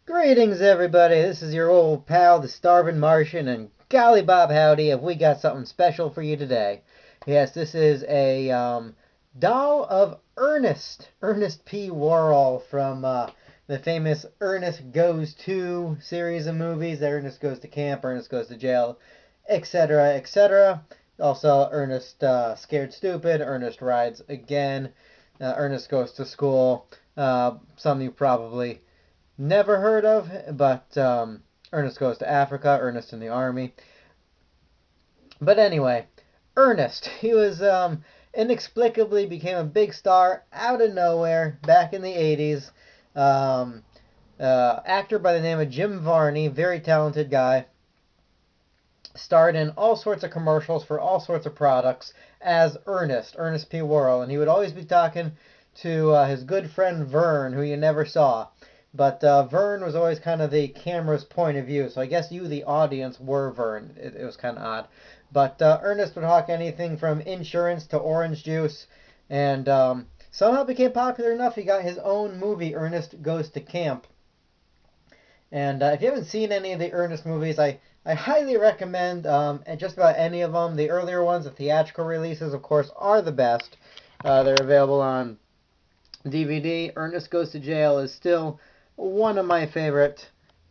Greetings, everybody. This is your old pal, the Starving Martian, and golly bob howdy, have we got something special for you today. Yes, this is a doll of Ernest P. Worrell from the famous Ernest Goes To series of movies. Ernest Goes to Camp, Ernest Goes to Jail, etc., etc. Also, Ernest Scared Stupid, Ernest Rides Again, Ernest Goes to School. Some you probably never heard of, but Ernest Goes to Africa, Ernest in the Army. But anyway, Ernest, he was inexplicably became a big star out of nowhere back in the 80s. Um, Actor by the name of Jim Varney, very talented guy. Starred in all sorts of commercials for all sorts of products as Ernest P. Worrell, and he would always be talking to his good friend Vern, who you never saw. But Vern was always kind of the camera's point of view, so I guess you, the audience, were Vern. It was kind of odd. But Ernest would hawk anything from insurance to orange juice, and somehow became popular enough he got his own movie, Ernest Goes to Camp. And if you haven't seen any of the Ernest movies, I highly recommend just about any of them. The earlier ones, the theatrical releases, of course, are the best. They're available on DVD. Ernest Goes to Jail is still one of my favorite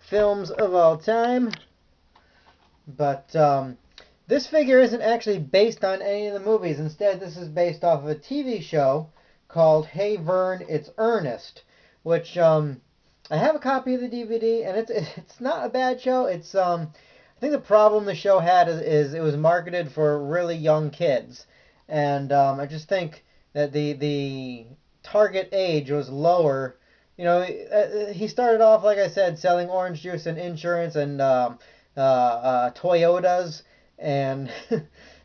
films of all time. But this figure isn't actually based on any of the movies. Instead, this is based off of a TV show called Hey Vern, It's Ernest, which I have a copy of the DVD, and it's not a bad show. It's I think the problem the show had is it was marketed for really young kids, and I just think that the target age was lower. You know, he started off, like I said, selling orange juice and insurance and Toyotas and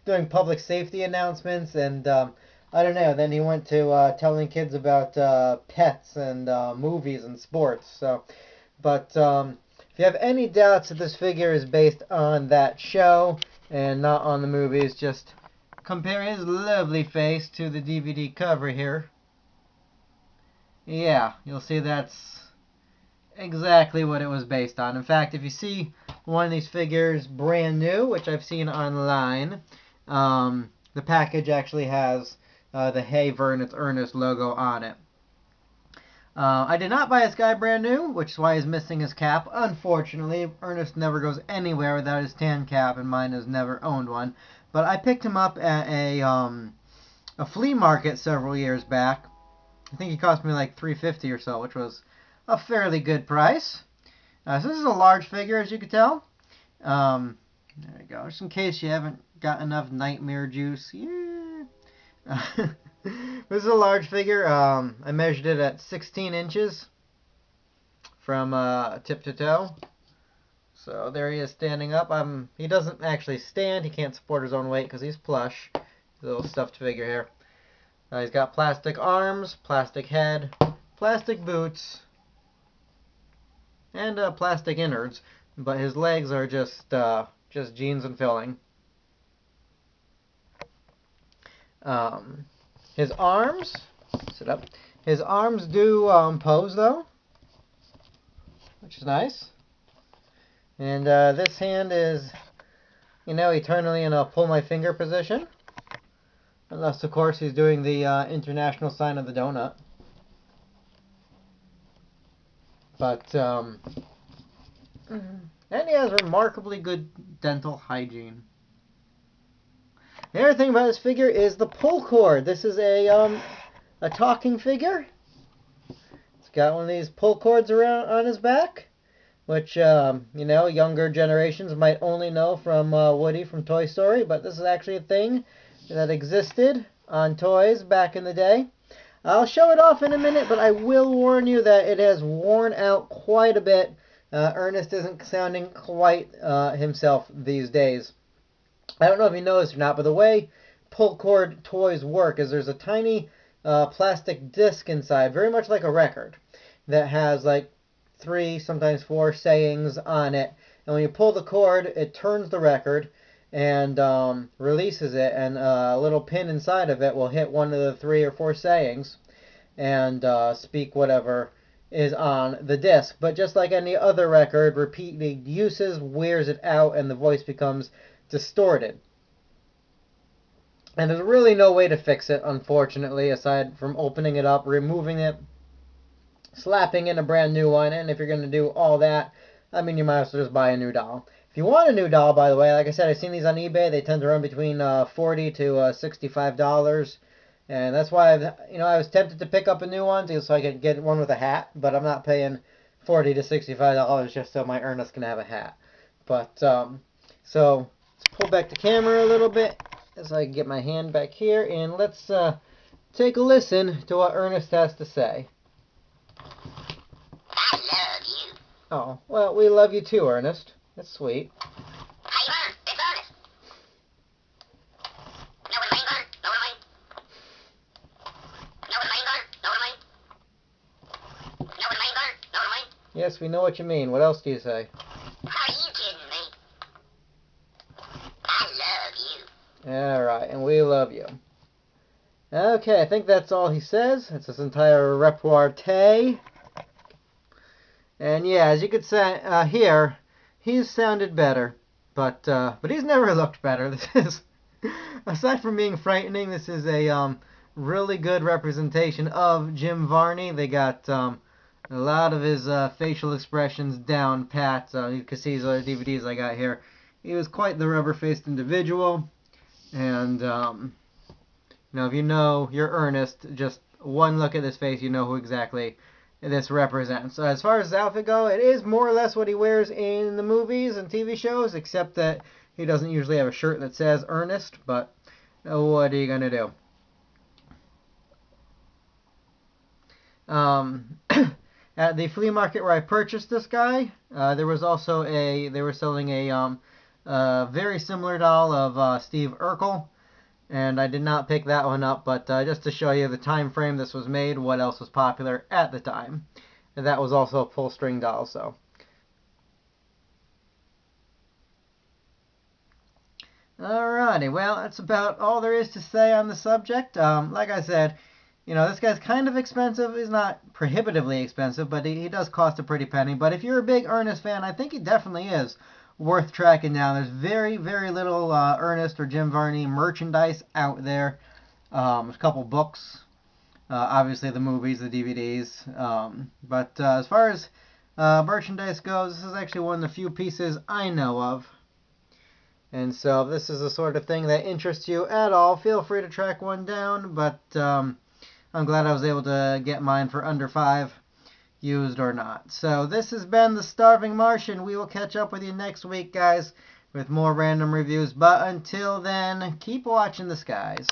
doing public safety announcements. And I don't know. Then he went to telling kids about pets and movies and sports. So, but if you have any doubts that this figure is based on that show and not on the movies, just compare his lovely face to the DVD cover here. Yeah, you'll see that's exactly what it was based on. In fact, if you see one of these figures brand new, which I've seen online, the package actually has the Hey Vern, It's Ernest logo on it. I did not buy this guy brand new, which is why he's missing his cap. Unfortunately, Ernest never goes anywhere without his tan cap, and mine has never owned one. But I picked him up at a flea market several years back. I think he cost me like $3.50 or so, which was a fairly good price. So this is a large figure, as you can tell. There we go. Just in case you haven't got enough nightmare juice. Yeah. This is a large figure. I measured it at 16 inches from tip to toe. So there he is standing up. He doesn't actually stand. He can't support his own weight because he's plush. He's a little stuffed figure here. He's got plastic arms, plastic head, plastic boots, and plastic innards. But his legs are just jeans and filling. His arms, sit up. His arms do pose though, which is nice. And this hand is, eternally in a pull my finger position. Unless, of course, he's doing the international sign of the donut. But, and he has remarkably good dental hygiene. The other thing about this figure is the pull cord. This is a talking figure. It's got one of these pull cords around on his back, which, younger generations might only know from Woody from Toy Story, but this is actually a thing that existed on toys back in the day. I'll show it off in a minute, but I will warn you that it has worn out quite a bit. Ernest isn't sounding quite himself these days. I don't know if you noticed or not, but the way pull cord toys work is there's a tiny plastic disc inside, very much like a record, that has like 3, sometimes 4 sayings on it. And when you pull the cord, it turns the record and releases it, and a little pin inside of it will hit one of the 3 or 4 sayings and speak whatever is on the disc. But just like any other record, repeated uses wears it out and the voice becomes distorted. And there's really no way to fix it, unfortunately, aside from opening it up, removing it, slapping in a brand new one. And if you're going to do all that, I mean, you might as well just buy a new doll. If you want a new doll, by the way, like I said, I've seen these on eBay. They tend to run between $40 to $65. And that's why I was tempted to pick up a new one so I could get one with a hat, but I'm not paying $40 to $65 just so my Ernest can have a hat. But so let's pull back the camera a little bit as I get my hand back here, and let's take a listen to what Ernest has to say. I love you. Oh, well, we love you too, Ernest. That's sweet. Hey, Vern, it's Ernest. Know what I mean, Vern? Know what I mean? Know what I mean, Vern? Know what I mean? Know what I mean, Vern? Know what I mean? Yes, we know what you mean. What else do you say? Are you kidding me? I love you. Alright, and we love you. Okay, I think that's all he says. It's his entire repertoire. And yeah, as you could say, hear, he's sounded better. But he's never looked better. This is, aside from being frightening, this is a really good representation of Jim Varney. They got a lot of his facial expressions down pat. You can see these other DVDs I got here. He was quite the rubber-faced individual. And, if you know your Ernest, just one look at this face, you know who exactly this represents. So as far as his outfit goes, it is more or less what he wears in the movies and TV shows, except that he doesn't usually have a shirt that says Ernest, but what are you going to do? At the flea market where I purchased this guy, they were selling a very similar doll of Steve Urkel, and I did not pick that one up, but just to show you the time frame this was made, what else was popular at the time. And that was also a pull-string doll, so. Alrighty, well, that's about all there is to say on the subject. Like I said, this guy's kind of expensive. He's not prohibitively expensive, but he does cost a pretty penny. But if you're a big Ernest fan, I think he definitely is worth tracking down. There's very, very little Ernest or Jim Varney merchandise out there. There's a couple books, obviously the movies, the DVDs. But as far as merchandise goes, this is actually one of the few pieces I know of. And so if this is the sort of thing that interests you at all, feel free to track one down. But I'm glad I was able to get mine for under $5. Used or not. So this has been The Starving Martian. We will catch up with you next week, guys, with more random reviews. But until then, keep watching the skies.